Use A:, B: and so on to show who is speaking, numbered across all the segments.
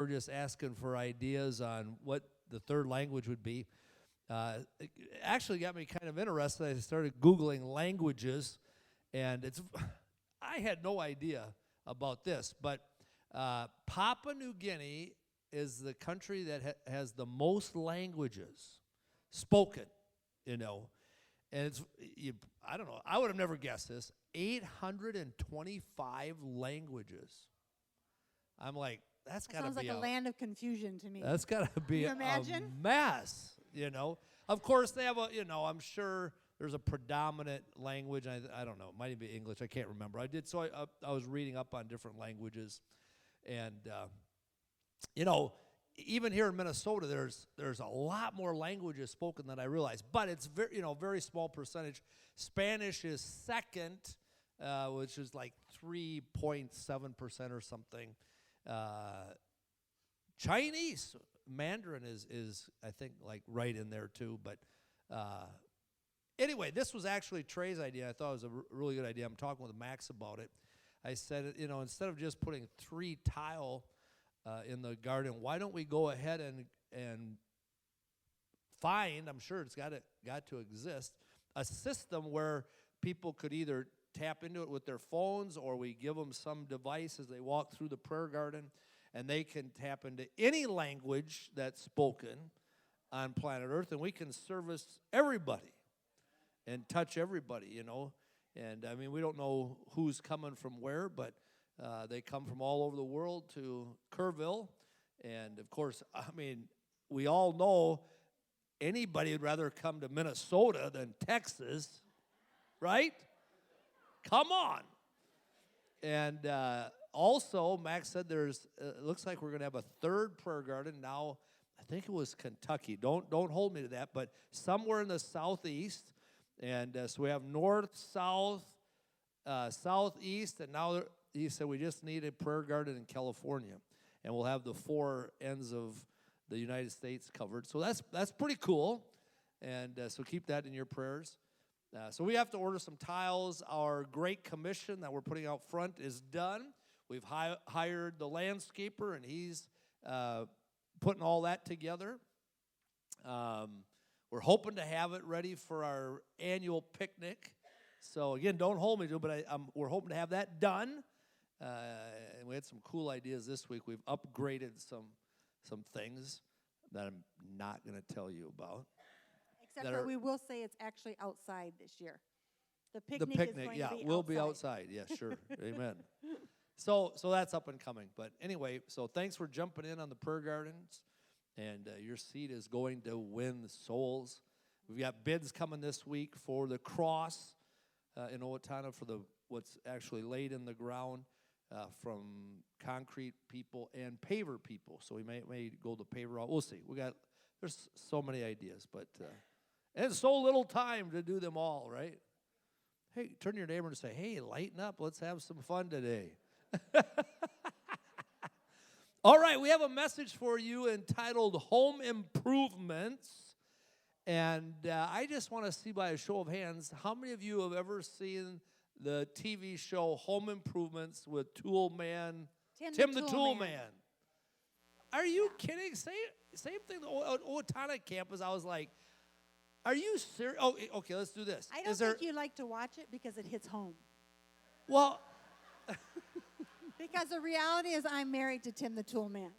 A: we're just asking for ideas on what the third language would be. It actually got me kind of interested. I started Googling languages, and I had no idea about this, but Papua New Guinea is the country that has the most languages spoken, and I don't know, I would have never guessed this, 825 languages. I'm like, that
B: sounds like a land of confusion to me.
A: That's got to be a mess, Of course, they have I'm sure there's a predominant language. I don't know. It might even be English. I can't remember. I was reading up on different languages. And, even here in Minnesota, there's a lot more languages spoken than I realized. But it's very small percentage. Spanish is second, which is like 3.7% or something. Chinese, Mandarin is I think like right in there too. But anyway, this was actually Trey's idea. I thought it was a really good idea. I'm talking with Max about it. I said, instead of just putting 3 tile in the garden, why don't we go ahead and find, I'm sure it's got to exist, a system where people could either tap into it with their phones, or we give them some device as they walk through the prayer garden, and they can tap into any language that's spoken on planet Earth, and we can service everybody and touch everybody, And, I mean, we don't know who's coming from where, but they come from all over the world to Kerrville. And, of course, I mean, we all know anybody would rather come to Minnesota than Texas, right? Come on. And also, Max said it looks like we're going to have a third prayer garden. Now, I think it was Kentucky. Don't hold me to that, but somewhere in the southeast. And so we have north, south, southeast, and now he said we just need a prayer garden in California. And we'll have the 4 ends of the United States covered. So that's pretty cool. And so keep that in your prayers. So we have to order some tiles. Our Great Commission that we're putting out front is done. We've hired the landscaper, and he's putting all that together. We're hoping to have it ready for our annual picnic. So, again, don't hold me to it, but we're hoping to have that done. And we had some cool ideas this week. We've upgraded some things that I'm not going to tell you about.
B: Except for we will say it's actually outside this year. The picnic is going to be
A: will be outside. Yeah, sure. Amen. So that's up and coming. But anyway, so thanks for jumping in on the prayer gardens. And your seed is going to win souls. We've got bids coming this week for the cross in Owatonna for what's actually laid in the ground from concrete people and paver people. So we may go the paver route. We'll see. There's so many ideas, but and so little time to do them all, right? Hey, turn to your neighbor and say, hey, lighten up. Let's have some fun today. All right, we have a message for you entitled Home Improvements. And I just want to see by a show of hands, how many of you have ever seen the TV show Home Improvements with Tool Man, Tim the Tool Man? Are you kidding? Same thing at Owatonna campus. I was like, are you serious? Oh, okay, let's do this.
B: I don't think you like to watch it because it hits home.
A: Well...
B: Because the reality is I'm married to Tim the Tool Man.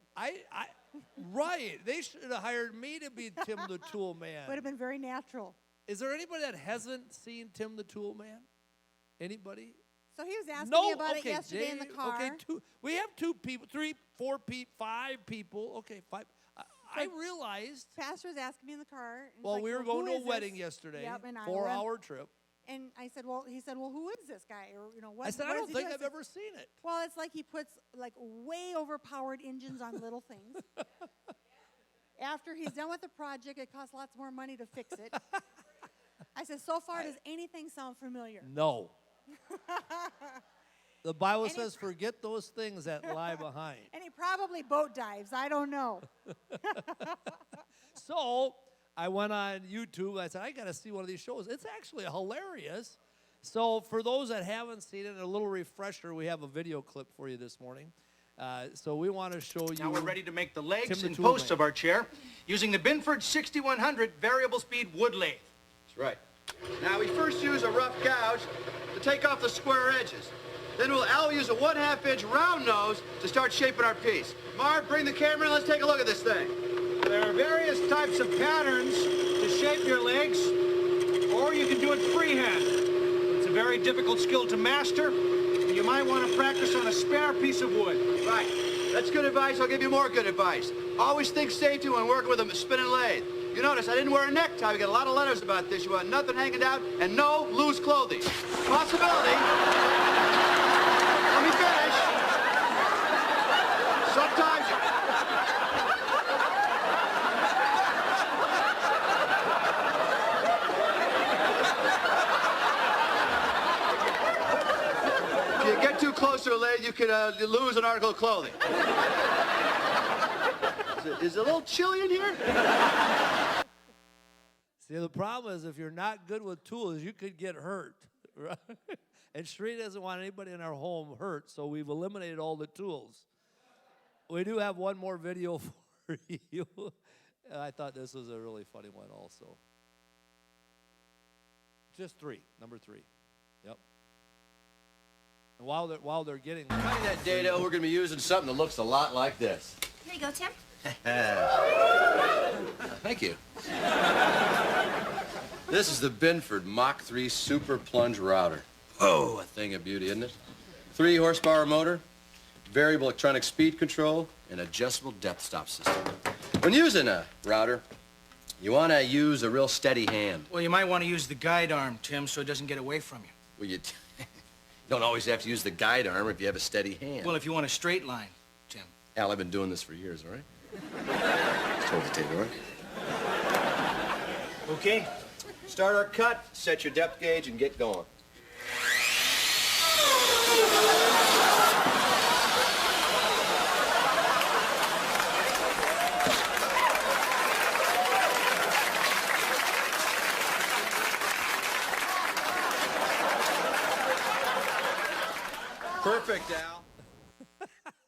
A: Right. They should have hired me to be Tim the Tool Man.
B: Would have been very natural.
A: Is there anybody that hasn't seen Tim the Tool Man? Anybody?
B: So he was asking me about it yesterday in the car.
A: Okay, we have 2 people, 3, 4 people, 5 people. Okay, 5. I realized.
B: Pastor was asking me in the car.
A: Well, we were going to a wedding yesterday.
B: Yep, in
A: 4-hour trip.
B: And I said, he said, who is this guy? Or, what?
A: I said, I don't think I've ever seen it.
B: Well, it's like he puts like way overpowered engines on little things. After he's done with the project, it costs lots more money to fix it. I said, so far, does anything sound familiar?
A: No. The Bible says, forget those things that lie behind.
B: And he probably boat dives. I don't know.
A: So I went on YouTube. I said, I got to see one of these shows. It's actually hilarious. So for those that haven't seen it, a little refresher, we have a video clip for you this morning. So we want to show you.
C: Now we're ready to make the legs
A: Tim the
C: and
A: Tool
C: posts
A: Man.
C: of our chair using the Binford 6100 variable speed wood lathe.
D: That's right. Now we first use a rough gouge to take off the square edges. Then I'll use a 1/2 inch round nose to start shaping our piece. Marv, bring the camera and let's take a look at this thing.
C: There are various types of patterns to shape your legs, or you can do it freehand. It's a very difficult skill to master, and you might want to practice on a spare piece of wood.
D: Right. That's good advice. I'll give you more good advice. Always think safety when working with a spinning lathe. You notice I didn't wear a necktie. We get a lot of letters about this. You want nothing hanging out and no loose clothing. Possibility. Let me finish. Sometimes if you get too close to a lathe, you could lose an article of clothing. Is it a little chilly in here?
A: See, the problem is if you're not good with tools, you could get hurt. Right? And Cherrie doesn't want anybody in our home hurt, so we've eliminated all the tools. We do have one more video for you. I thought this was a really funny one also. Just number 3. Yep. And while they're getting
D: Cutting that data, we're going to be using something that looks a lot like this.
E: Here you go, Tim.
D: Thank you. This is the Binford Mach 3 Super Plunge Router. Oh, a thing of beauty, isn't it? 3 horsepower motor, variable electronic speed control, and adjustable depth stop system. When using a router, you want to use a real steady hand.
C: Well, you might want to use the guide arm, Tim, so it doesn't get away from you.
D: Well, you don't always have to use the guide arm if you have a steady hand.
C: Well, if you want a straight line, Tim.
D: Al, I've been doing this for years, all right? Hold the tape, all right? Okay. Start our cut, set your depth gauge, and get going. Perfect, Al.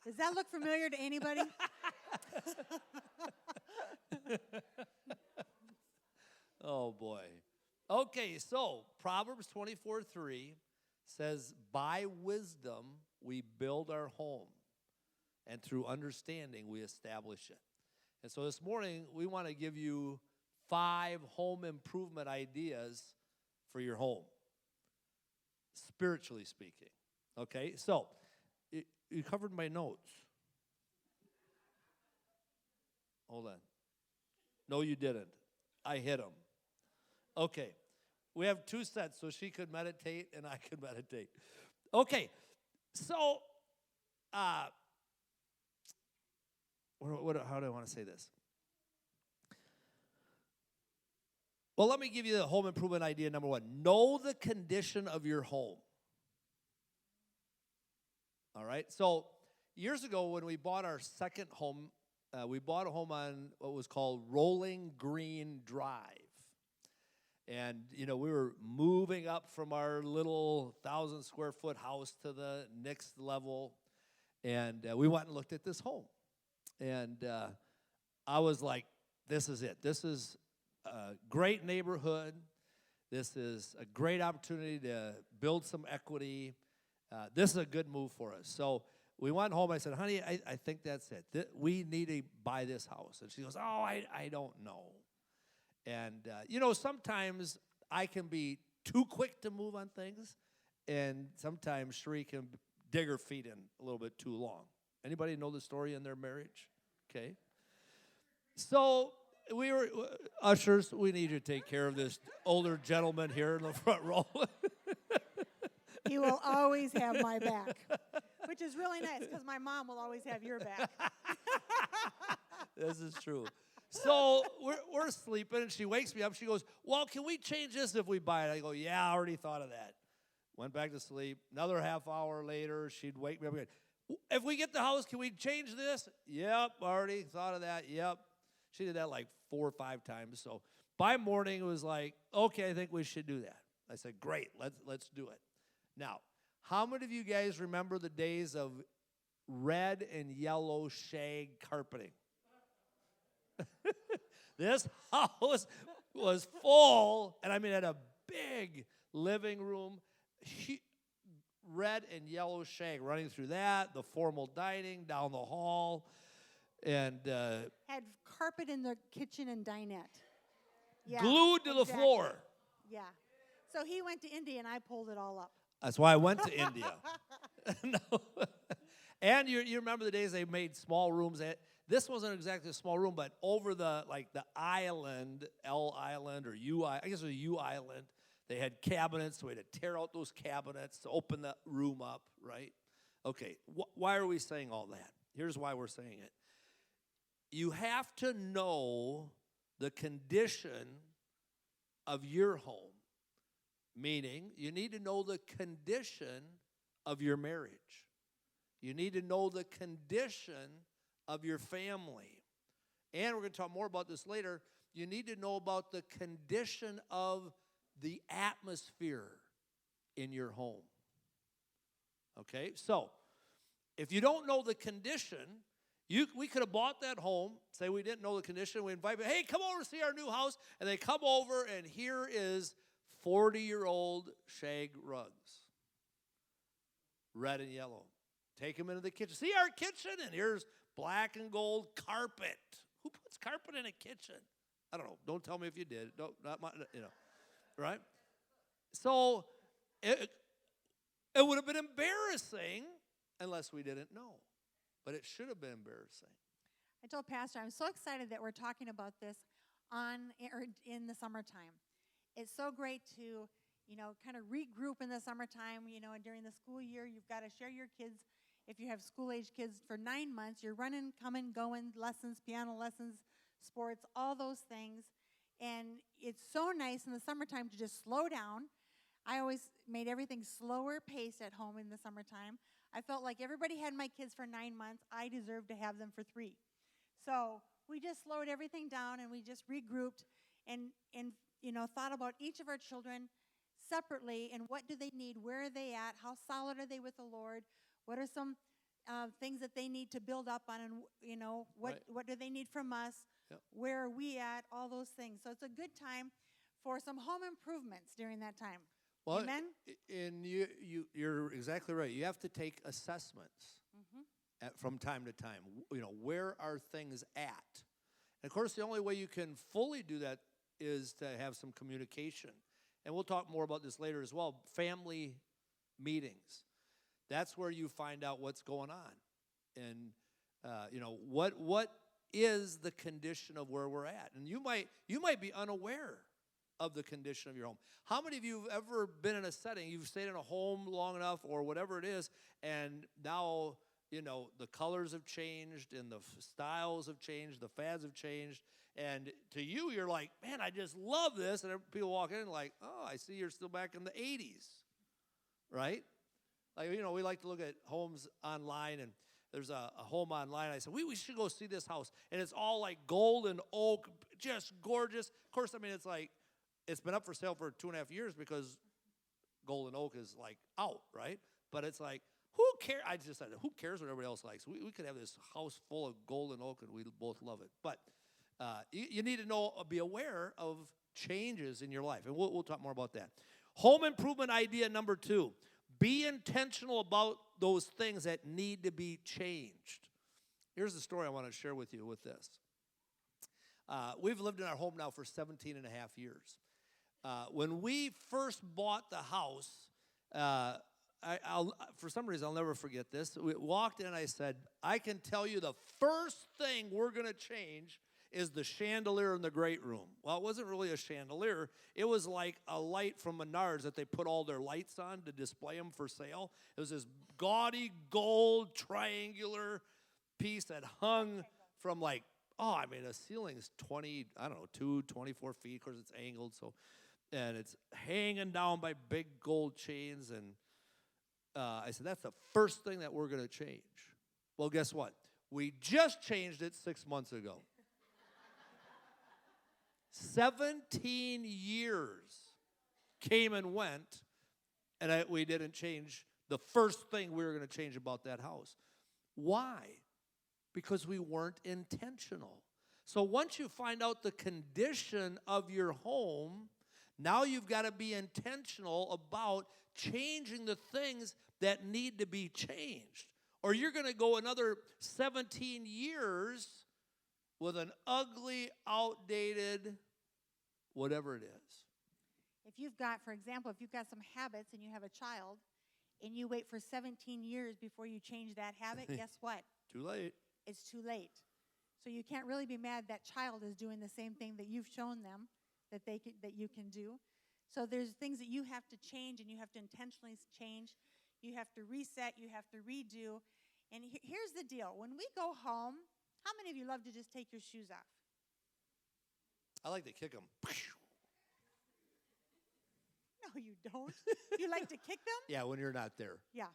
B: Does that look familiar to anybody?
A: Oh, boy. Okay, so Proverbs 24:3 says, by wisdom we build our home, and through understanding we establish it. And so this morning, we want to give you 5 home improvement ideas for your home, spiritually speaking. Okay, so you covered my notes. Hold on. No, you didn't. I hit them. Okay. We have 2 sets, so she could meditate and I could meditate. Okay. So, how do I want to say this? Well, let me give you the home improvement idea number 1. Know the condition of your home. All right. So, years ago when we bought our second home, we bought a home on what was called Rolling Green Drive. And, you know, we were moving up from our little 1,000-square-foot house to the next level. And we went and looked at this home. And I was like, this is it. This is a great neighborhood. This is a great opportunity to build some equity. This is a good move for us. So we went home. I said, honey, I think that's it. We need to buy this house. And she goes, oh, I don't know. And, you know, sometimes I can be too quick to move on things, and sometimes Cherrie can dig her feet in a little bit too long. Anybody know the story in their marriage? Okay. So we were, ushers, we need to take care of this older gentleman here in the front row.
B: You will always have my back, which is really nice because my mom will always have your back.
A: This is true. So we're sleeping, and she wakes me up. She goes, well, can we change this if we buy it? I go, yeah, I already thought of that. Went back to sleep. Another half hour later, she'd wake me up again. If we get the house, can we change this? Yep, already thought of that. Yep. She did that like 4 or 5 times. So by morning, it was like, okay, I think we should do that. I said, great, let's do it. Now, how many of you guys remember the days of red and yellow shag carpeting. This house was full, and I mean, had a big living room, red and yellow shag running through that, the formal dining down the hall, and
B: Had carpet in the kitchen and dinette. Yeah,
A: glued to the
B: exactly.
A: floor.
B: Yeah. So he went to India, and I pulled it all up.
A: That's why I went to India. No. And you remember the days they made small rooms. This wasn't exactly a small room, but over the island, L Island or U I guess it was a U Island, they had cabinets, so we had to tear out those cabinets to open the room up, right? Okay, why are we saying all that? Here's why we're saying it. You have to know the condition of your home, meaning you need to know the condition of your marriage. You need to know the condition of your family. And we're going to talk more about this later. You need to know about the condition of the atmosphere in your home. Okay? So, if you don't know the condition, we could have bought that home, say we didn't know the condition, we invite them, hey, come over to see our new house, and they come over, and here is 40-year-old shag rugs, red and yellow. Take them into the kitchen. See our kitchen, and here's black and gold carpet. Who puts carpet in a kitchen? I don't know. Don't tell me if you did. Not my, right? So it would have been embarrassing unless we didn't know. But it should have been embarrassing.
B: I told Pastor, I'm so excited that we're talking about this in the summertime. It's so great to, kind of regroup in the summertime, and during the school year, you've got to share your kids. If you have school-age kids for 9 months, you're running, coming, going, lessons, piano lessons, sports, all those things. And it's so nice in the summertime to just slow down. I always made everything slower paced at home in the summertime. I felt like everybody had my kids for 9 months. I deserved to have them for 3. So we just slowed everything down, and we just regrouped and thought about each of our children separately and what do they need, where are they at, how solid are they with the Lord, what are some things that they need to build up on, and what do they need from us, where are we at, all those things. So it's a good time for some home improvements during that time.
A: Well,
B: Amen?
A: And you're exactly right. You have to take assessments from time to time. Where are things at? And of course, the only way you can fully do that is to have some communication. And we'll talk more about this later as well. Family meetings. That's where you find out what's going on. And, what is the condition of where we're at? And you might be unaware of the condition of your home. How many of you have ever been in a setting, you've stayed in a home long enough or whatever it is, and now, the colors have changed and the styles have changed, the fads have changed, and to you, you're like, man, I just love this, and people walk in like, oh, I see you're still back in the 80s, right? Like, we like to look at homes online, and there's a home online. I said, we should go see this house, and it's all like golden oak, just gorgeous. Of course, it's like, it's been up for sale for 2.5 years because golden oak is like out, right? But it's like, who cares? I just said, who cares what everybody else likes? We could have this house full of golden oak, and we both love it. But you need to be aware of changes in your life, and we'll talk more about that. Home improvement idea number 2. Be intentional about those things that need to be changed. Here's the story I want to share with you with this. We've lived in our home now for 17 and a half years. When we first bought the house, for some reason, I'll never forget this. We walked in and I said, I can tell you the first thing we're going to change is the chandelier in the great room. Well, it wasn't really a chandelier. It was like a light from Menards that they put all their lights on to display them for sale. It was this gaudy gold triangular piece that hung from the ceiling's 24 feet. Of course, it's angled, and it's hanging down by big gold chains. And I said, that's the first thing that we're going to change. Well, guess what? We just changed it 6 months ago. 17 years came and went, and we didn't change the first thing we were going to change about that house. Why? Because we weren't intentional. So once you find out the condition of your home, now you've got to be intentional about changing the things that need to be changed. Or you're going to go another 17 years with an ugly, outdated, whatever it is.
B: If you've got, for example, if you've got some habits and you have a child and you wait for 17 years before you change that habit, guess what?
A: Too late.
B: It's too late. So you can't really be mad that child is doing the same thing that you've shown them that you can do. So there's things that you have to change, and you have to intentionally change. You have to reset. You have to redo. And here's the deal. When we go home, how many of you love to just take your shoes off?
A: I like to kick them.
B: No, you don't. You like to kick them?
A: Yeah, when you're not there.
B: Yeah.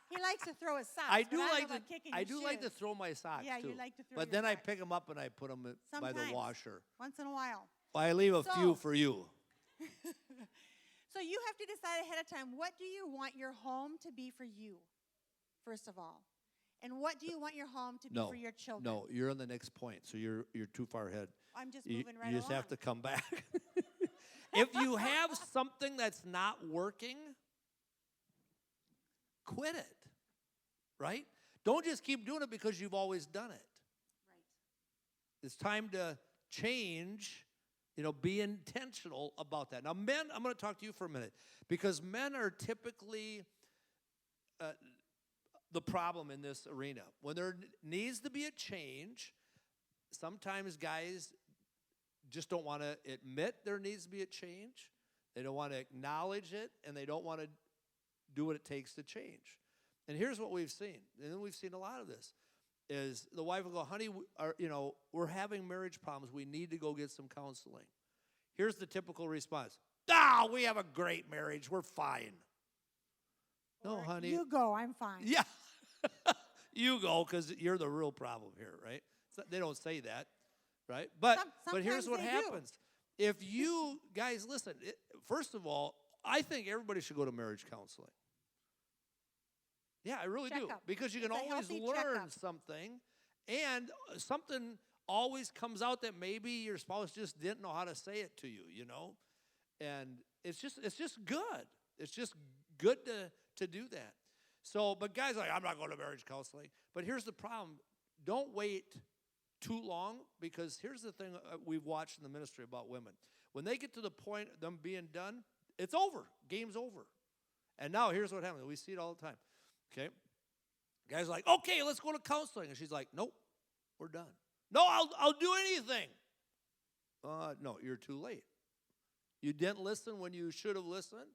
B: He likes to throw his socks.
A: I do like to
B: shoes.
A: throw my socks
B: Yeah,
A: too.
B: you like to throw
A: But
B: your
A: then I
B: socks.
A: pick them up and I put them by the
B: Sometimes.
A: washer.
B: Once in a while.
A: Well, I leave a few for you.
B: So you have to decide ahead of time, what do you want your home to be for you, first of all? And what do you want your home to be for your children?
A: No, you're on the next point, so you're too far ahead.
B: I'm just moving right along.
A: You just have to come back. If you have something that's not working, quit it, right? Don't just keep doing it because you've always done it.
B: Right.
A: It's time to change, be intentional about that. Now, men, I'm going to talk to you for a minute, because men are typically the problem in this arena. When there needs to be a change, sometimes guys just don't want to admit there needs to be a change. They don't want to acknowledge it, and they don't want to do what it takes to change. And here's what we've seen, and we've seen a lot of this, is the wife will go, honey, we're having marriage problems. We need to go get some counseling. Here's the typical response. We have a great marriage. We're fine. No, honey.
B: You go, I'm fine.
A: Yeah. You go, because you're the real problem here, right? They don't say that, right? But here's what happens. If you, guys, listen, first of all, I think everybody should go to marriage counseling. Yeah, I really do. Because you can always learn something, and something always comes out that maybe your spouse just didn't know how to say it to you, And it's just good. It's just good to do that. So, but guys are like, I'm not going to marriage counseling. But here's the problem. Don't wait too long, because here's the thing we've watched in the ministry about women. When they get to the point of them being done, it's over. Game's over. And now here's what happens. We see it all the time. Okay? Guys are like, okay, let's go to counseling. And she's like, nope, we're done. No, I'll do anything. No, you're too late. You didn't listen when you should have listened,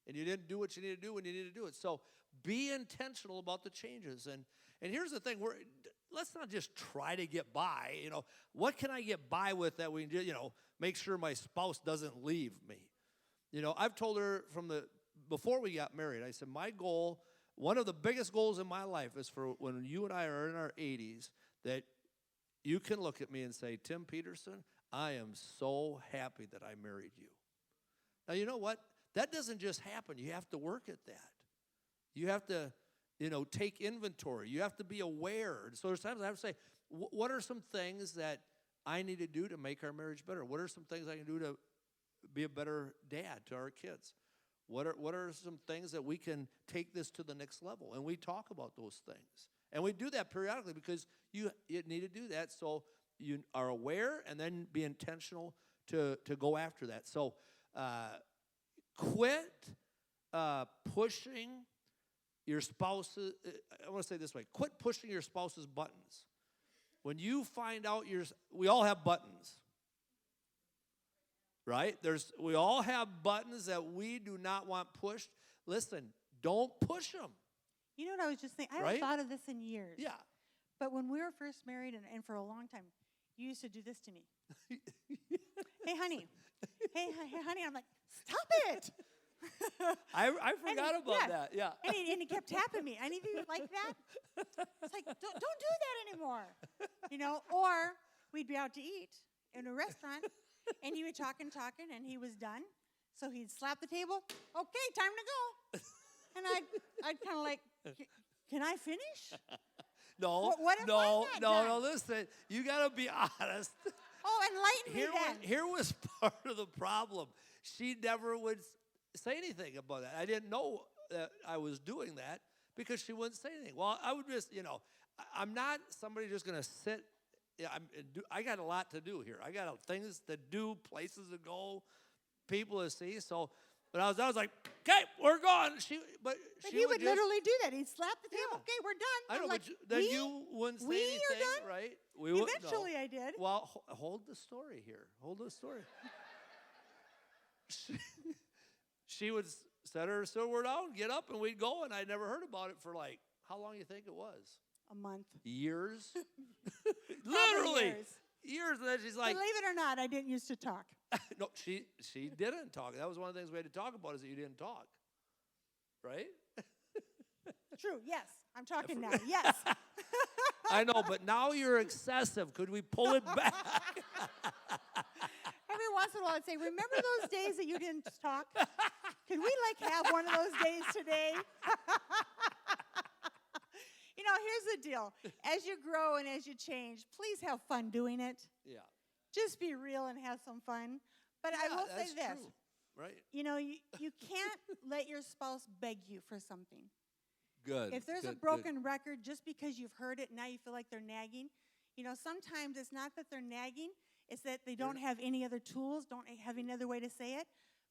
A: and you didn't do what you need to do when you need to do it. So be intentional about the changes. And here's the thing. Let's not just try to get by. What can I get by with that we can do, make sure my spouse doesn't leave me? I've told her before we got married, I said, my goal, one of the biggest goals in my life is for when you and I are in our 80s, that you can look at me and say, Tim Peterson, I am so happy that I married you. Now, you know what? That doesn't just happen. You have to work at that. You have to, take inventory. You have to be aware. So there's times I have to say, what are some things that I need to do to make our marriage better? What are some things I can do to be a better dad to our kids? What are some things that we can take this to the next level? And we talk about those things. And we do that periodically, because you need to do that so you are aware, and then be intentional to go after that. So quit pushing your spouse's, I want to say it this way, quit pushing your spouse's buttons. When you find out we all have buttons, right? We all have buttons that we do not want pushed. Listen, don't push them.
B: You know what I was just thinking? I haven't thought of this in years.
A: Yeah.
B: But when we were first married, and for a long time, you used to do this to me. Hey, honey. Hey, honey. I'm like, stop it.
A: I forgot about that. Yeah.
B: And he kept tapping me. Any of you like that? It's like, don't do that anymore. Or we'd be out to eat in a restaurant, and he would talk, and he was done. So he'd slap the table. Okay, time to go. And I'd kind of like, Can I finish?
A: No,
B: What if I'm
A: no,
B: not
A: no,
B: done?
A: no, listen, you got to be honest.
B: Oh, enlighten me then.
A: Here was part of the problem. She never would say anything about that. I didn't know that I was doing that because she wouldn't say anything. Well, I would just, I'm not somebody just going to sit. Yeah, I got a lot to do here. I got things to do, places to go, people to see. So, but I was like, okay, we're gone. But
B: he would literally do that. He'd slap the table.
A: Yeah.
B: Okay, we're done.
A: I know,
B: I'm like,
A: but then you wouldn't say
B: we are
A: anything,
B: done?
A: right?
B: Eventually I did.
A: Well, hold the story here. Hold the story. she would set her sword down, get up, and we'd go, and I never heard about it for like, how long do you think it was?
B: A month.
A: Years? Literally. Years. And then she's like,
B: believe it or not, I didn't used to talk.
A: no, she didn't talk. That was one of the things we had to talk about is that you didn't talk. Right?
B: True, yes. I'm talking now. Yes.
A: I know, but now you're excessive. Could we pull it back?
B: Every once in a while I'd say, remember those days that you didn't talk? Could we have one of those days today? Here's the deal. As you grow and as you change, please have fun doing it.
A: Yeah.
B: Just be real and have some fun. But I will say this.
A: True. Right.
B: You can't let your spouse beg you for something.
A: Good.
B: If there's a broken record, just because you've heard it, now you feel like they're nagging. Sometimes it's not that they're nagging. It's that they don't have any other tools, don't have any other way to say it.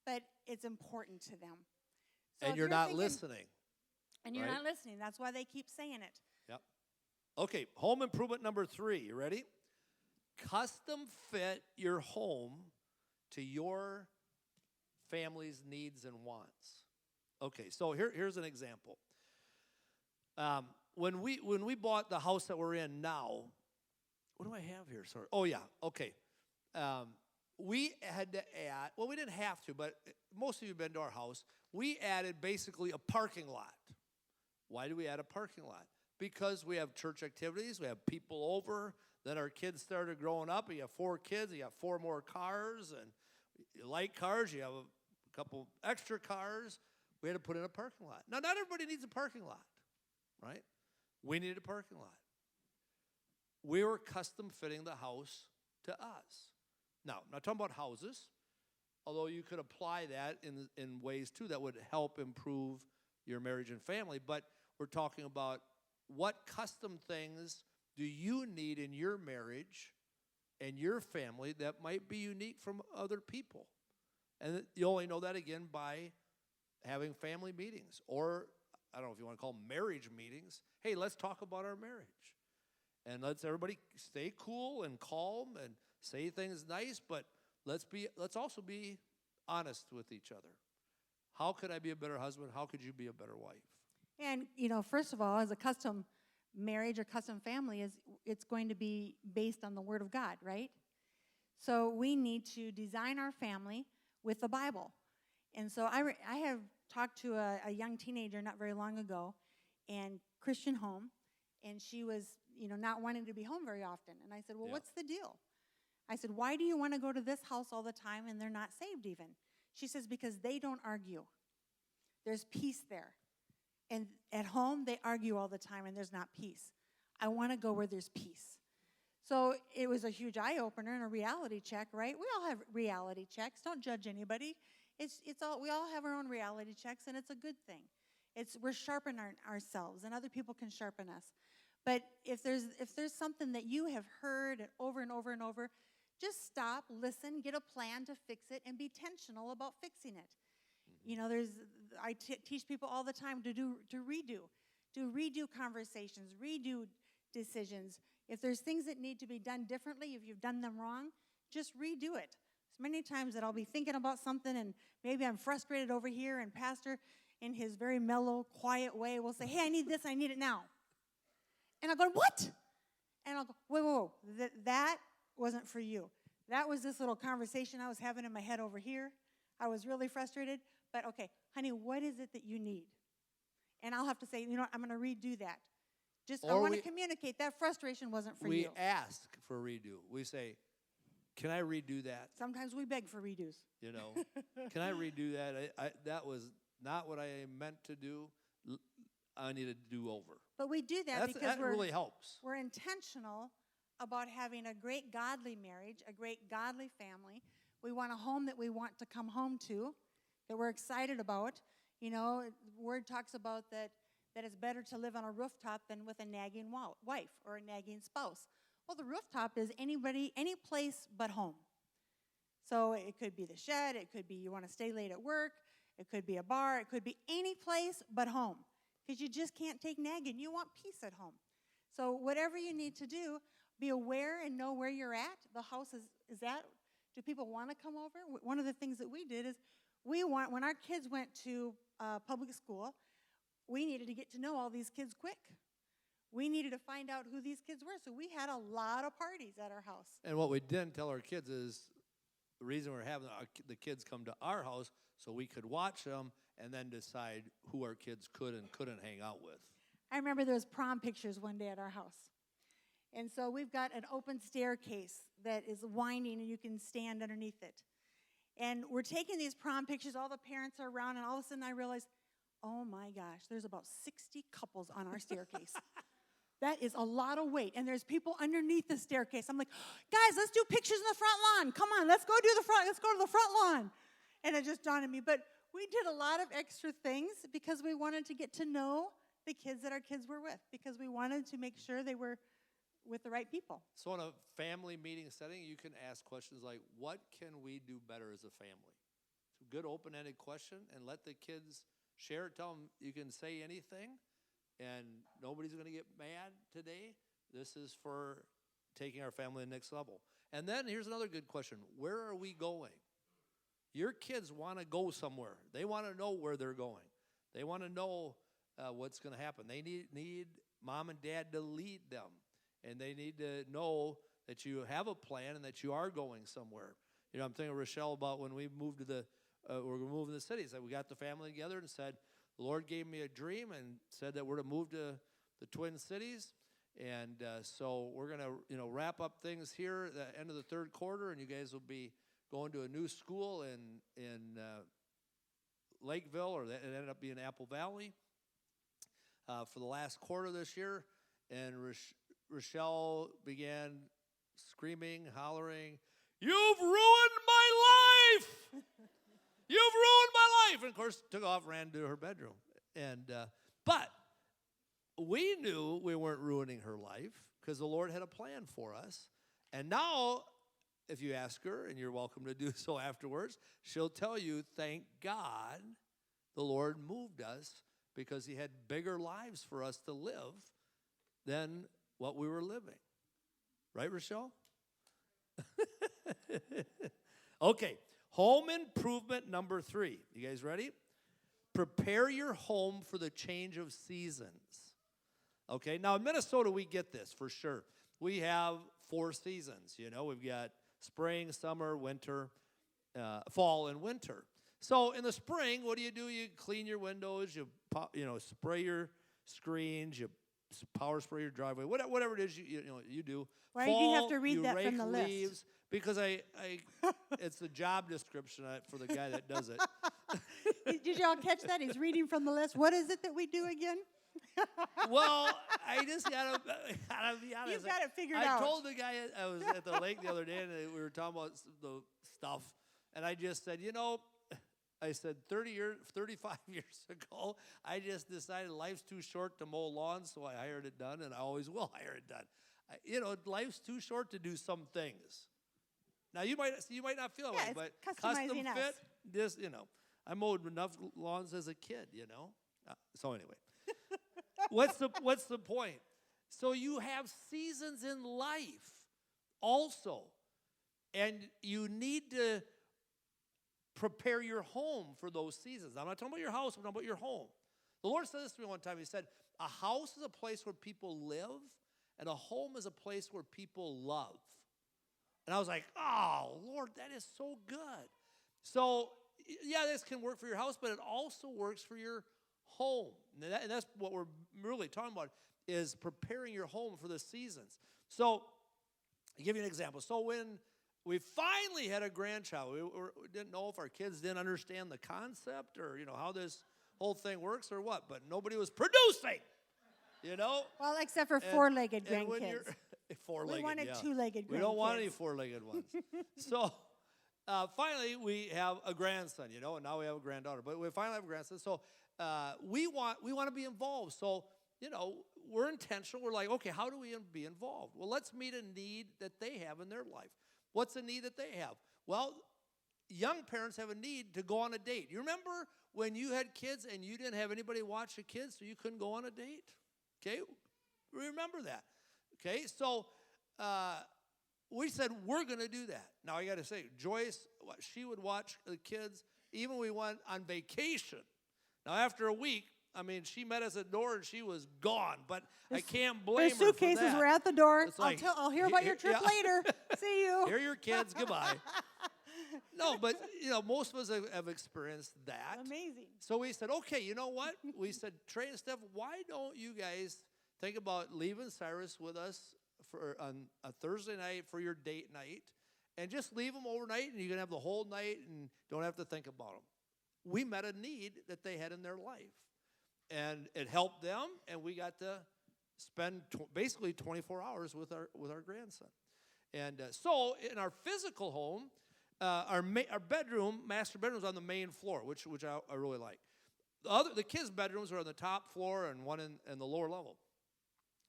B: But it's important to them. So
A: and you're not listening.
B: And you're not listening. That's why they keep saying it.
A: Yep. Okay, home improvement number 3. You ready? Custom fit your home to your family's needs and wants. Okay, so here's an example. When we bought the house that we're in now, what do I have here? Sorry. Oh, yeah, okay. We had to add, well, we didn't have to, but most of you have been to our house. We added basically a parking lot. Why do we add a parking lot? Because we have church activities, we have people over, then our kids started growing up, you have 4 kids, you have 4 more cars, and you like cars, you have a couple extra cars. We had to put in a parking lot. Now, not everybody needs a parking lot, right? We needed a parking lot. We were custom fitting the house to us. Now, I'm not talking about houses, although you could apply that in ways, too, that would help improve your marriage and family, but we're talking about what custom things do you need in your marriage and your family that might be unique from other people. And you only know that, again, by having family meetings, or I don't know if you want to call them marriage meetings. Hey, let's talk about our marriage. And let's everybody stay cool and calm and say things nice, but let's also be honest with each other. How could I be a better husband? How could you be a better wife?
B: And, first of all, as a custom marriage or custom family, it's going to be based on the Word of God, right? So we need to design our family with the Bible. And so I have talked to a young teenager not very long ago, and Christian home, and she was, not wanting to be home very often. And I said, well, what's the deal? I said, why do you want to go to this house all the time and they're not saved even? She says, because they don't argue. There's peace there. And at home, they argue all the time, and there's not peace. I want to go where there's peace. So it was a huge eye-opener and a reality check, right? We all have reality checks. Don't judge anybody. We all have our own reality checks, and it's a good thing. We're sharpening ourselves, and other people can sharpen us. But if there's something that you have heard over and over and over, just stop, listen, get a plan to fix it, and be intentional about fixing it. I teach people all the time to redo conversations, redo decisions. If there's things that need to be done differently, if you've done them wrong, just redo it. So many times that I'll be thinking about something and maybe I'm frustrated over here, and Pastor, in his very mellow, quiet way, will say, hey, I need this, I need it now. And I'll go, what? And I'll go, whoa, that wasn't for you. That was this little conversation I was having in my head over here. I was really frustrated. But, okay, honey, what is it that you need? And I'll have to say, I'm going to redo that. I want to communicate. That frustration wasn't for you.
A: We ask for redo. We say, can I redo that?
B: Sometimes we beg for redos.
A: Can I redo that? That was not what I meant to do. I need to do over.
B: But we do that because
A: that really helps.
B: we're intentional about having a great godly marriage, a great godly family. We want a home that we want to come home to, that we're excited about. You know, the word talks about that it's better to live on a rooftop than with a nagging wife or a nagging spouse. Well, the rooftop is any place but home. So it could be the shed, it could be you want to stay late at work, it could be a bar, it could be any place but home. Because you just can't take nagging. You want peace at home. So whatever you need to do, be aware and know where you're at. The house is at. Do people want to come over? One of the things that we did is when our kids went to public school, we needed to get to know all these kids quick. We needed to find out who these kids were. So we had a lot of parties at our house.
A: And what we didn't tell our kids is the reason we're having the kids come to our house so we could watch them and then decide who our kids could and couldn't hang out with.
B: I remember there was prom pictures one day at our house. And so we've got an open staircase that is winding and you can stand underneath it. And we're taking these prom pictures, all the parents are around, and all of a sudden I realized, oh my gosh, there's about 60 couples on our staircase. That is a lot of weight. And there's people underneath the staircase. I'm like, guys, let's do pictures in the front lawn. Come on, let's go to the front lawn. And it just dawned on me. But we did a lot of extra things because we wanted to get to know the kids that our kids were with, because we wanted to make sure they were with the right people.
A: So in a family meeting setting, you can ask questions like, what can we do better as a family? It's a good open-ended question, and let the kids share it. Tell them you can say anything, and nobody's going to get mad today. This is for taking our family to the next level. And then here's another good question. Where are we going? Your kids want to go somewhere. They want to know where they're going. They want to know what's going to happen. They need mom and dad to lead them. And they need to know that you have a plan and that you are going somewhere. You know, I'm thinking of Rochelle about when we moved to we're moving to the city. So we got the family together and said, the Lord gave me a dream and said that we're to move to the Twin Cities. And so we're going to, wrap up things here at the end of the third quarter, and you guys will be going to a new school in Lakeville, or it ended up being Apple Valley, for the last quarter this year. And Rochelle began screaming, hollering, "You've ruined my life! You've ruined my life!" And of course, took off, ran to her bedroom. And but we knew we weren't ruining her life because the Lord had a plan for us. And now, if you ask her, and you're welcome to do so afterwards, she'll tell you, thank God the Lord moved us because he had bigger lives for us to live than what we were living. Right, Rochelle? Okay, home improvement number 3. You guys ready? Prepare your home for the change of seasons. Okay, now in Minnesota we get this for sure. We have 4 seasons. We've got spring, summer, winter, fall, and winter. So in the spring, what do? You clean your windows, you spray your screens, you power spray your driveway, whatever it is you do.
B: Why
A: fall,
B: do you have to read that from the
A: leaves,
B: list?
A: Because it's the job description for the guy that does it.
B: Did y'all catch that? He's reading from the list. What is it that we do again?
A: Well, I just gotta be honest.
B: You've got it figured out.
A: I told the guy I was at the lake the other day, and we were talking about the stuff, and I just said, I said 35 years ago, I just decided life's too short to mow lawns, so I hired it done, and I always will hire it done. Life's too short to do some things. Now you might not feel that way, but custom fit, this, I mowed enough lawns as a kid, So anyway. What's the point? So you have seasons in life also, and you need to prepare your home for those seasons. I'm not talking about your house, I'm talking about your home. The Lord said this to me one time. He said, a house is a place where people live, and a home is a place where people love. And I was like, oh, Lord, that is so good. So, yeah, this can work for your house, but it also works for your home. And that's what we're really talking about, is preparing your home for the seasons. So, I'll give you an example. So when we finally had a grandchild, we didn't know if our kids didn't understand the concept or, how this whole thing works or what, but nobody was producing, you know?
B: Well, except for
A: And-
B: four-legged
A: and when
B: grandkids.
A: you're- Four-legged,
B: We wanted
A: yeah.
B: two-legged grandkids.
A: We don't want any four-legged ones. So finally, we have a grandson, you know, and now we have a granddaughter. But we finally have a grandson. So we want to be involved. So, you know, we're intentional. We're like, okay, how do we be involved? Well, let's meet a need that they have in their life. What's the need that they have? Well, young parents have a need to go on a date. You remember when you had kids and you didn't have anybody watch the kids, so you couldn't go on a date? Okay, remember that. Okay, so we said we're going to do that. Now, I got to say, Joyce, she would watch the kids even when we went on vacation. Now, after a week, I mean, she met us at the door and she was gone, but I can't blame her for that.
B: Their suitcases were at the door.
A: It's like,
B: I'll hear about your trip
A: yeah.
B: later. See you.
A: Here are your kids. Goodbye. No, but, you know, most of us have experienced that.
B: Amazing.
A: So we said, okay, you know what? We said, Trey and Steph, why don't you guys think about leaving Cyrus with us on a Thursday night for your date night, and just leave them overnight, and you can have the whole night and don't have to think about them. We met a need that they had in their life, and it helped them, and we got to spend basically 24 hours with our grandson. And so in our physical home, our bedroom, master bedroom, is on the main floor, which I really like. The kids' bedrooms are on the top floor and one in the lower level.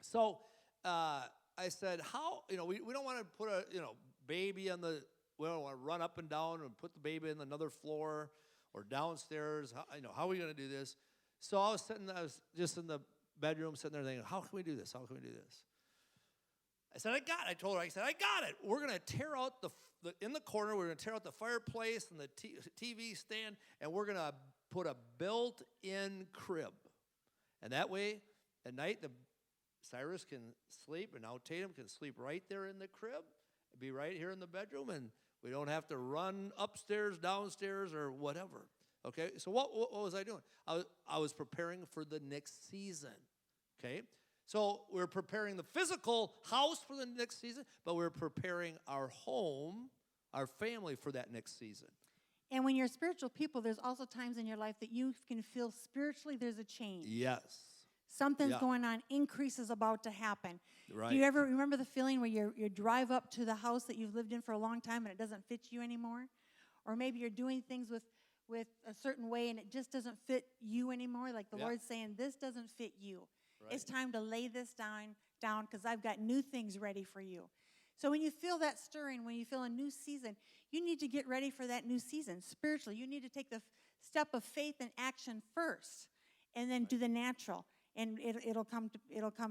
A: So I said, how, you know, we don't want to put a, you know, baby on the, we don't want to run up and down and put the baby in another floor or downstairs. How are we going to do this? So I was just in the bedroom sitting there thinking, how can we do this? How can we do this? I told her, I got it. We're going to tear out in the corner, we're going to tear out the fireplace and the TV stand, and we're going to put a built-in crib. And that way, at night, Cyrus can sleep, and now Tatum can sleep right there in the crib, be right here in the bedroom, and we don't have to run upstairs, downstairs, or whatever. Okay, so what was I doing? I was preparing for the next season. Okay, so we're preparing the physical house for the next season, but we're preparing our home, our family, for that next season.
B: And when you're spiritual people, there's also times in your life that you can feel spiritually there's a change.
A: Yes.
B: Something's going on, increase is about to happen.
A: Right.
B: Do you ever remember the feeling where you drive up to the house that you've lived in for a long time and it doesn't fit you anymore? Or maybe you're doing things with a certain way and it just doesn't fit you anymore, like the Lord's saying, this doesn't fit you. Right. It's time to lay this down because I've got new things ready for you. So when you feel that stirring, when you feel a new season, you need to get ready for that new season. Spiritually, you need to take the step of faith and action first and then do the natural. And it'll come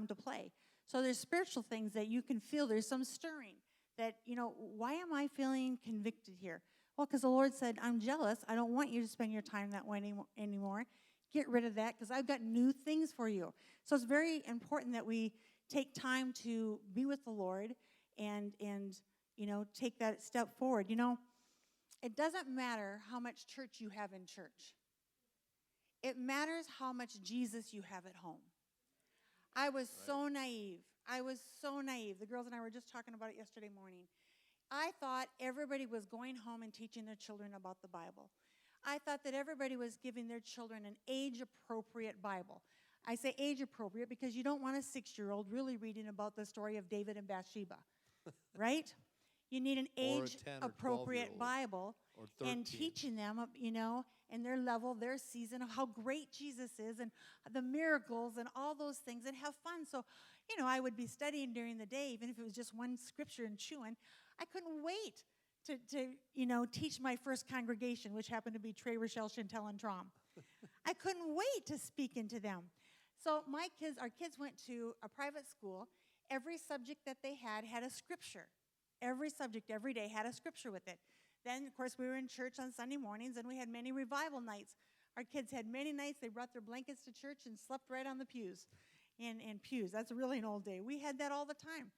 B: to play. So there's spiritual things that you can feel. There's some stirring that, you know, why am I feeling convicted here? Well, because the Lord said, I'm jealous. I don't want you to spend your time that way anymore. Get rid of that because I've got new things for you. So it's very important that we take time to be with the Lord and you know, take that step forward. You know, it doesn't matter how much church you have in church. It matters how much Jesus you have at home. I was so naive. The girls and I were just talking about it yesterday morning. I thought everybody was going home and teaching their children about the Bible. I thought that everybody was giving their children an age-appropriate Bible. I say age-appropriate because you don't want a 6-year-old really reading about the story of David and Bathsheba, right? You need an age-appropriate Bible and teaching them, you know, and their level, their season of how great Jesus is and the miracles and all those things and have fun. So, you know, I would be studying during the day, even if it was just one scripture and chewing. I couldn't wait to you know, teach my first congregation, which happened to be Trey, Rochelle, Chantel, and Trom. I couldn't wait to speak into them. So our kids went to a private school. Every subject that they had a scripture. Every subject, every day had a scripture with it. Then, of course, we were in church on Sunday mornings, and we had many revival nights. Our kids had many nights. They brought their blankets to church and slept right on the pews. And pews, that's really an old day. We had that all the time.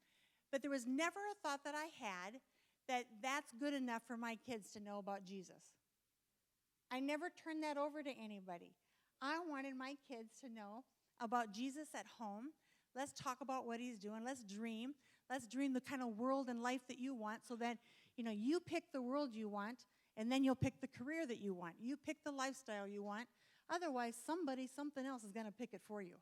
B: But there was never a thought that I had that that's good enough for my kids to know about Jesus. I never turned that over to anybody. I wanted my kids to know about Jesus at home. Let's talk about what he's doing. Let's dream. Let's dream the kind of world and life that you want so that, you know, you pick the world you want, and then you'll pick the career that you want. You pick the lifestyle you want. Otherwise, something else is going to pick it for you.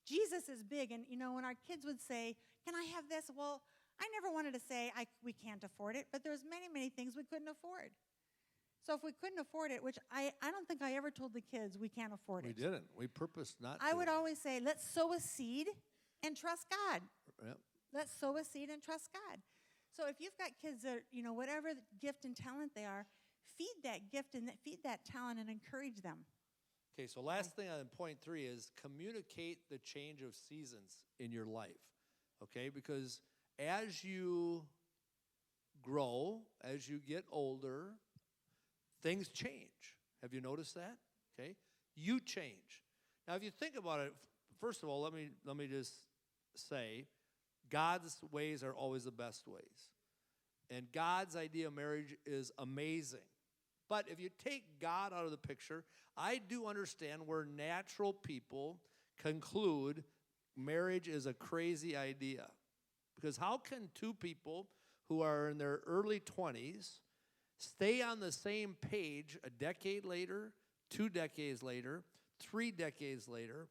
B: Jesus is big. And, when our kids would say, can I have this? Well, I never wanted to say we can't afford it, but there's many, many things we couldn't afford. So if we couldn't afford it, which I don't think I ever told the kids we can't afford it.
A: We didn't. We purposed not to.
B: I would always say, let's sow a seed and trust God.
A: Yep.
B: Let's sow a seed and trust God. So if you've got kids that, whatever gift and talent they are, feed that gift and feed that talent and encourage them.
A: Okay, so last thing on point 3 is communicate the change of seasons in your life, okay? Because as you grow, as you get older, things change. Have you noticed that? Okay? You change. Now, if you think about it, first of all, let me just say, God's ways are always the best ways. And God's idea of marriage is amazing. But if you take God out of the picture, I do understand where natural people conclude marriage is a crazy idea. Because how can two people who are in their early 20s stay on the same page a decade later, 2 decades later, 3 decades later,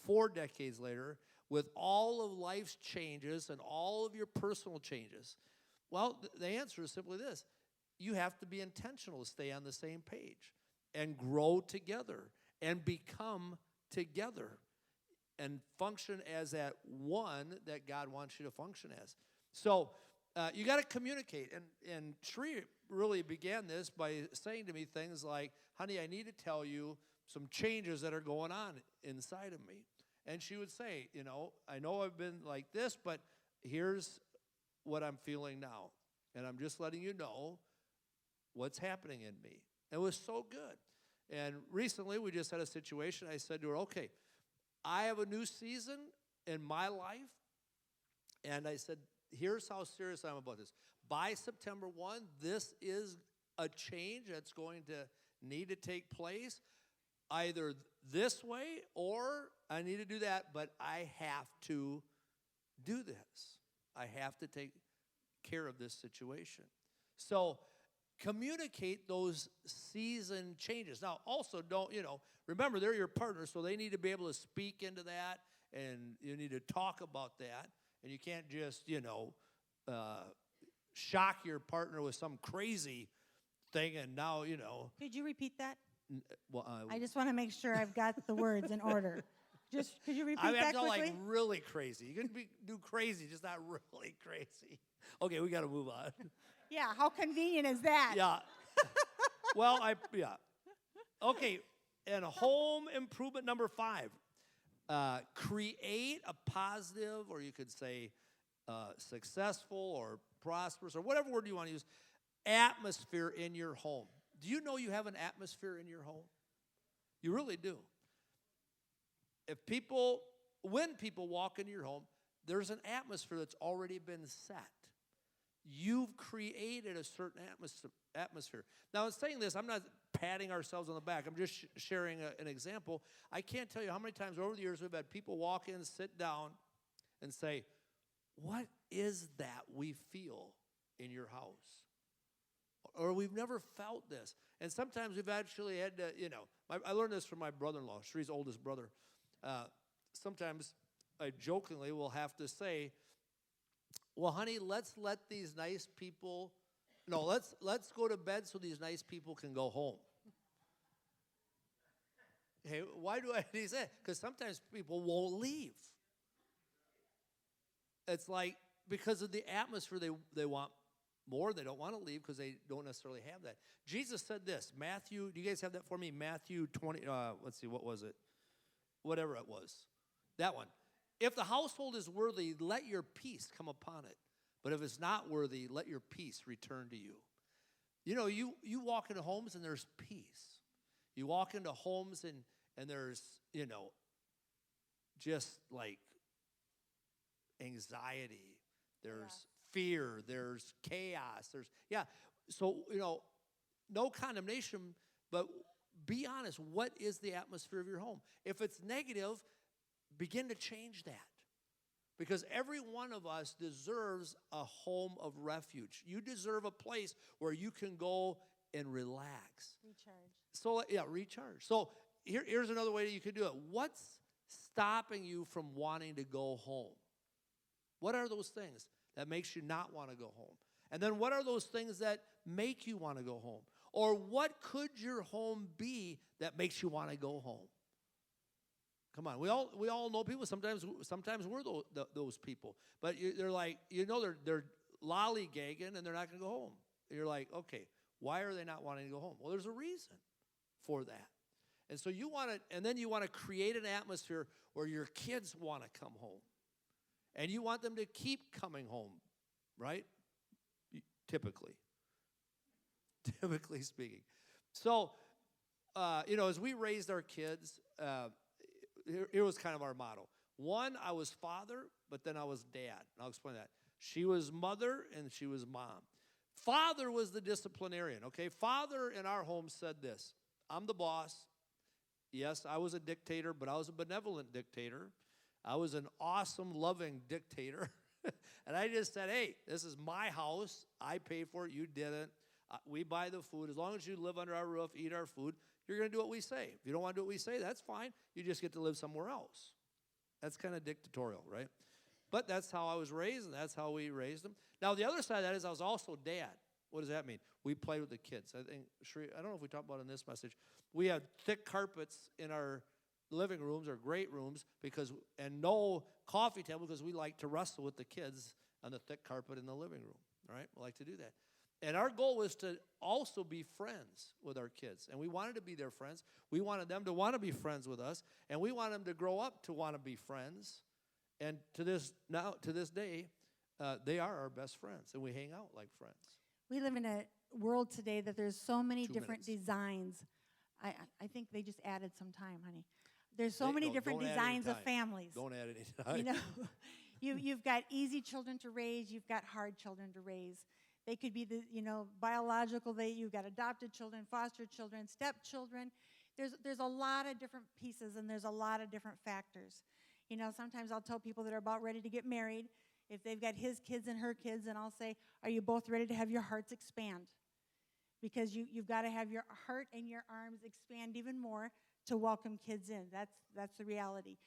A: 4 decades later, with all of life's changes and all of your personal changes? Well, the answer is simply this. You have to be intentional to stay on the same page and grow together and become together and function as that one that God wants you to function as. So you got to communicate. And Cherrie really began this by saying to me things like, honey, I need to tell you some changes that are going on inside of me. And she would say, I know I've been like this, but here's what I'm feeling now. And I'm just letting you know what's happening in me. It was so good. And recently we just had a situation. I said to her, okay, I have a new season in my life. And I said, here's how serious I'm about this. By September 1, this is a change that's going to need to take place, either this way or I need to do that, but I have to do this. I have to take care of this situation. So communicate those season changes. Now, also don't, remember they're your partner, so they need to be able to speak into that, and you need to talk about that, and you can't just, shock your partner with some crazy thing, and now,
B: Could you repeat that?
A: Well,
B: I just want to make sure I've got the words in order. Just, could you repeat that
A: not
B: quickly?
A: like really crazy. You can do crazy, just not really crazy. Okay, we got to move on.
B: Yeah, how convenient is that?
A: Yeah. Well, Okay, and home improvement number 5. Create a positive, or you could say successful or prosperous, or whatever word you want to use, atmosphere in your home. Do you know you have an atmosphere in your home? You really do. When people walk into your home, there's an atmosphere that's already been set. You've created a certain atmosphere. Now, in saying this, I'm not patting ourselves on the back. I'm just sharing an example. I can't tell you how many times over the years we've had people walk in, sit down, and say, what is that we feel in your house? Or we've never felt this. And sometimes we've actually had to, I learned this from my brother-in-law, Cherie's oldest brother. Sometimes I jokingly will have to say, well, honey, let's let these nice people, let's go to bed so these nice people can go home. Hey, why do I need to say that? Because sometimes people won't leave. It's like because of the atmosphere they want more. They don't want to leave because they don't necessarily have that. Jesus said this, Matthew, do you guys have that for me? Matthew 20, let's see, what was it? Whatever it was. That one. If the household is worthy, let your peace come upon it. But if it's not worthy, let your peace return to you. You walk into homes and there's peace. You walk into homes and there's, just like anxiety. There's fear. There's chaos. So, no condemnation, but be honest. What is the atmosphere of your home? If it's negative, begin to change that. Because every one of us deserves a home of refuge. You deserve a place where you can go and relax.
B: Recharge.
A: So, recharge. So here's another way that you could do it. What's stopping you from wanting to go home? What are those things that makes you not want to go home? And then what are those things that make you want to go home? Or what could your home be that makes you want to go home? Come on, we all know people. Sometimes we're those people. But they're like, they're lollygagging and they're not going to go home. You're like, okay, why are they not wanting to go home? Well, there's a reason for that. And so you want to create an atmosphere where your kids want to come home. And you want them to keep coming home, right? Typically speaking. So, as we raised our kids, here was kind of our motto. One, I was father, but then I was dad. And I'll explain that. She was mother, and she was mom. Father was the disciplinarian, okay? Father in our home said this: I'm the boss. Yes, I was a dictator, but I was a benevolent dictator. I was an awesome, loving dictator. And I just said, hey, this is my house. I paid for it. You didn't. We buy the food. As long as you live under our roof, eat our food, you're going to do what we say. If you don't want to do what we say, that's fine. You just get to live somewhere else. That's kind of dictatorial, right? But that's how I was raised, and that's how we raised them. Now, the other side of that is I was also dad. What does that mean? We played with the kids. I don't know if we talked about it in this message. We had thick carpets in our living rooms or great rooms and no coffee table because we like to wrestle with the kids on the thick carpet in the living room. All right, we like to do that. And our goal was to also be friends with our kids. And we wanted to be their friends. We wanted them to want to be friends with us. And we wanted them to grow up to want to be friends. And to this day, they are our best friends. And we hang out like friends.
B: We live in a world today that there's so many different designs. I think they just added some time, honey. There's so many different designs of families.
A: Don't add any time.
B: You've got easy children to raise. You've got hard children to raise. They could be biological. You've got adopted children, foster children, stepchildren. There's a lot of different pieces, and there's a lot of different factors. Sometimes I'll tell people that are about ready to get married, if they've got his kids and her kids, and I'll say, are you both ready to have your hearts expand? Because you've got to have your heart and your arms expand even more to welcome kids in. That's the reality.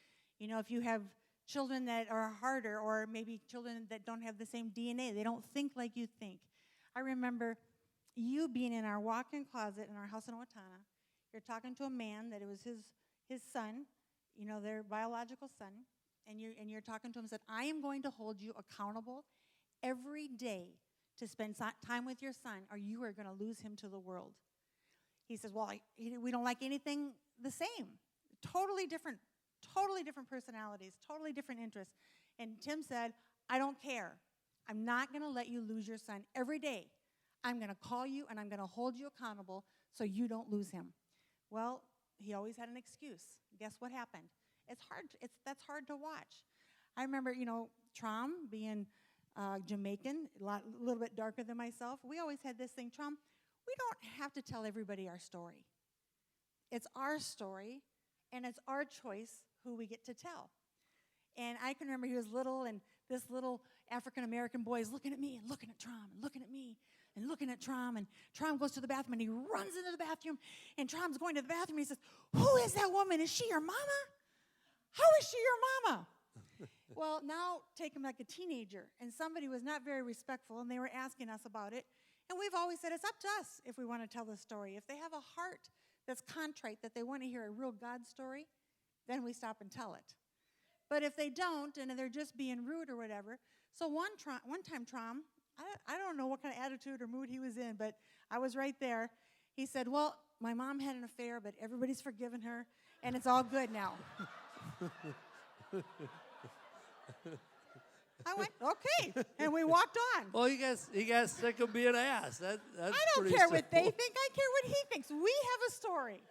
B: If you have children that are harder, or maybe children that don't have the same DNA, they don't think like you think. I remember you being in our walk-in closet in our house in Owatonna. You're talking to a man that it was his son, their biological son, and you're talking to him and said, I am going to hold you accountable every day to spend time with your son, or you are going to lose him to the world. He says, well, we don't like anything the same. Totally different personalities, totally different interests. And Tim said, I don't care. I'm not going to let you lose your son. Every day, I'm going to call you, and I'm going to hold you accountable so you don't lose him. Well, he always had an excuse. Guess what happened? That's hard to watch. I remember, Trom being Jamaican, a little bit darker than myself. We always had this thing, Trom, we don't have to tell everybody our story. It's our story, and it's our choice who we get to tell. And I can remember he was little, and this little African-American boy is looking at me and looking at Trom and looking at me and looking at Trom. And Trom goes to the bathroom, and he runs into the bathroom, and Trom's going to the bathroom, and he says, who is that woman? Is she your mama? How is she your mama? Well, now take him like a teenager, and somebody was not very respectful, and they were asking us about it. And we've always said it's up to us if we want to tell the story. If they have a heart that's contrite, that they want to hear a real God story, then we stop and tell it. But if they don't, and they're just being rude or whatever, so one time Trom, I don't know what kind of attitude or mood he was in, but I was right there. He said, well, my mom had an affair, but everybody's forgiven her, and it's all good now. I went, okay, and we walked on.
A: Well, he got sick of being asked. That's
B: I don't care what they think. I care what he thinks. We have a story.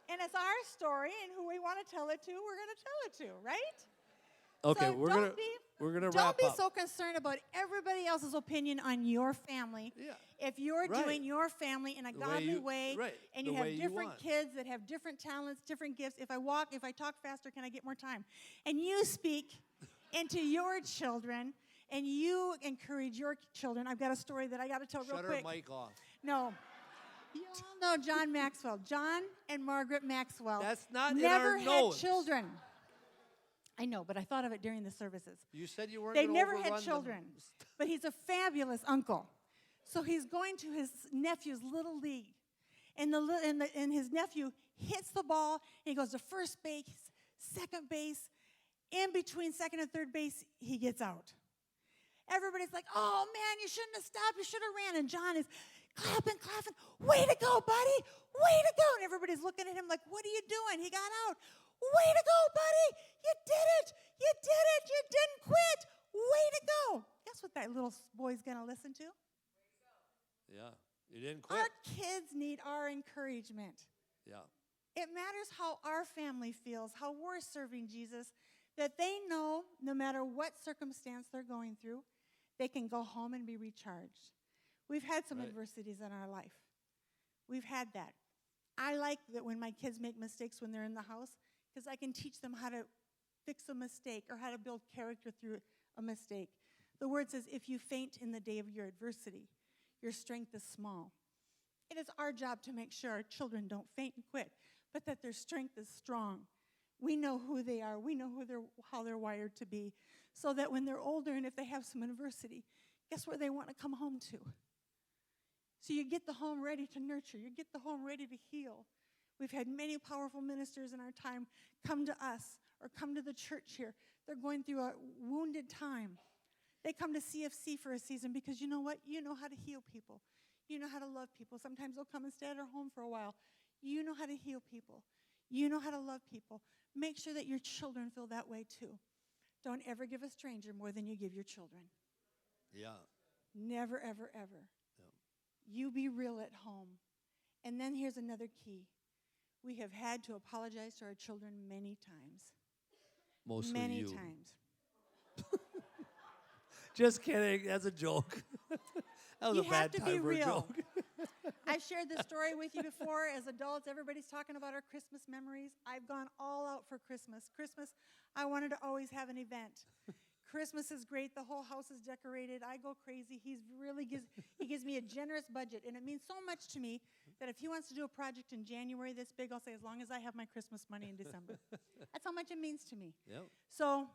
B: And it's our story, and who we want to tell it to, we're going to tell it to, right?
A: Okay,
B: so
A: we're gonna wrap up.
B: Don't be so concerned about everybody else's opinion on your family.
A: Yeah.
B: If you're doing your family in a godly way, and you have different kids that have different talents, different gifts. If I talk faster, can I get more time? And you speak into your children, and you encourage your children. I've got a story that I got to tell real quick.
A: Shut her mic off.
B: No. You all know John Maxwell. John and Margaret Maxwell
A: That's not
B: never
A: in our
B: had
A: notes.
B: children. I know, but I thought of it during the services.
A: You said you weren't
B: They've
A: gonna
B: never
A: overrun
B: had
A: the-
B: children, but he's a fabulous uncle. So he's going to his nephew's little league, and his nephew hits the ball, and he goes to first base, second base. In between second and third base, he gets out. Everybody's like, "Oh man, you shouldn't have stopped. You should have ran." And John is clapping. "Way to go, buddy! Way to go!" And everybody's looking at him like, "What are you doing? He got out. Way to go, buddy! You did it! You did it! You didn't quit! Way to go!" Guess what that little boy's going to listen to?
A: Yeah, you didn't quit.
B: Our kids need our encouragement.
A: Yeah.
B: It matters how our family feels, how we're serving Jesus, that they know no matter what circumstance they're going through, they can go home and be recharged. We've had some adversities in our life. We've had that. I like that when my kids make mistakes when they're in the house, because I can teach them how to fix a mistake or how to build character through a mistake. The word says, if you faint in the day of your adversity, your strength is small. It is our job to make sure our children don't faint and quit, but that their strength is strong. We know who they are. We know how they're wired to be, so that when they're older and if they have some adversity, guess where they want to come home to? So you get the home ready to nurture. You get the home ready to heal. We've had many powerful ministers in our time come to us or come to the church here. They're going through a wounded time. They come to CFC for a season because you know what? You know how to heal people. You know how to love people. Sometimes they'll come and stay at our home for a while. You know how to heal people. You know how to love people. Make sure that your children feel that way too. Don't ever give a stranger more than you give your children.
A: Yeah.
B: Never, ever, ever.
A: Yeah.
B: You be real at home. And then here's another key. We have had to apologize to our children many times.
A: Mostly
B: many
A: you.
B: times.
A: Just kidding. That's a joke. That was
B: You
A: a bad
B: have to
A: time
B: be
A: for a
B: real.
A: joke.
B: I've shared this story with you before. As adults, everybody's talking about our Christmas memories. I've gone all out for Christmas. Christmas, I wanted to always have an event. Christmas is great. The whole house is decorated. I go crazy. He gives me a generous budget, and it means so much to me that if he wants to do a project in January this big, I'll say, as long as I have my Christmas money in December. That's how much it means to me.
A: Yep.
B: So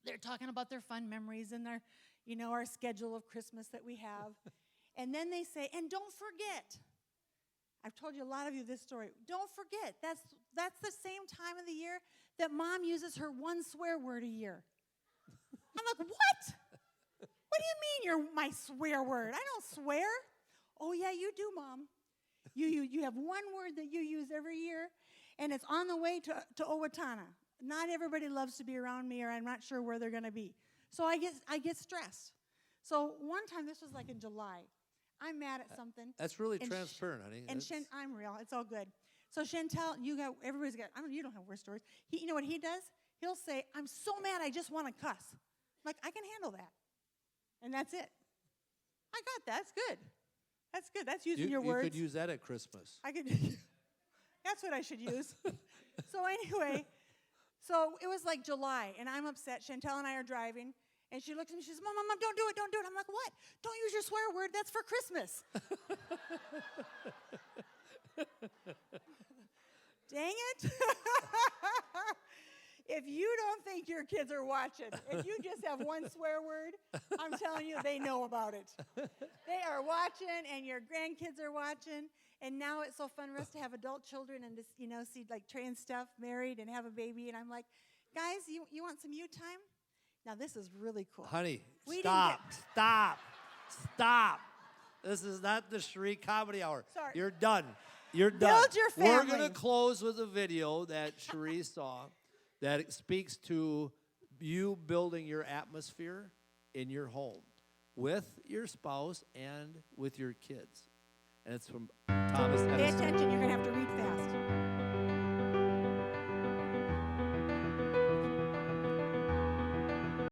B: they're talking about their fun memories and their, our schedule of Christmas that we have. And then they say, and don't forget. I've told you a lot of you this story. Don't forget, that's the same time of the year that Mom uses her one swear word a year. I'm like, what? What do you mean you're my swear word? I don't swear. Oh, yeah, you do, Mom. You have one word that you use every year, and it's on the way to Owatonna. Not everybody loves to be around me, or I'm not sure where they're going to be. So I get stressed. So one time, this was like in July, I'm mad at something.
A: That's really
B: and
A: transparent, honey.
B: And I'm real. It's all good. So Chantel, everybody's got, you don't have worse stories. You know what he does? He'll say, I'm so mad I just want to cuss. I'm like, I can handle that. And that's it. I got that. That's good. That's good. That's using your words.
A: You could use that at Christmas.
B: I could. That's what I should use. So anyway, so it was like July, and I'm upset. Chantel and I are driving, and she looks at me. She says, Mom, don't do it. Don't do it. I'm like, what? Don't use your swear word. That's for Christmas. Dang it. If you don't think your kids are watching, if you just have one swear word, I'm telling you, they know about it. They are watching, and your grandkids are watching. And now it's so fun for us to have adult children and to, see like Trey and Steph married and have a baby. And I'm like, guys, you want some you time? Now this is really cool.
A: Honey,
B: We
A: stop. This is not the Cherrie Comedy Hour.
B: Sorry.
A: You're done. You're done.
B: Build your family.
A: We're going to close with a video that Cherrie saw that speaks to you building your atmosphere in your home with your spouse and with your kids. And it's from Thomas Edison.
B: Pay attention.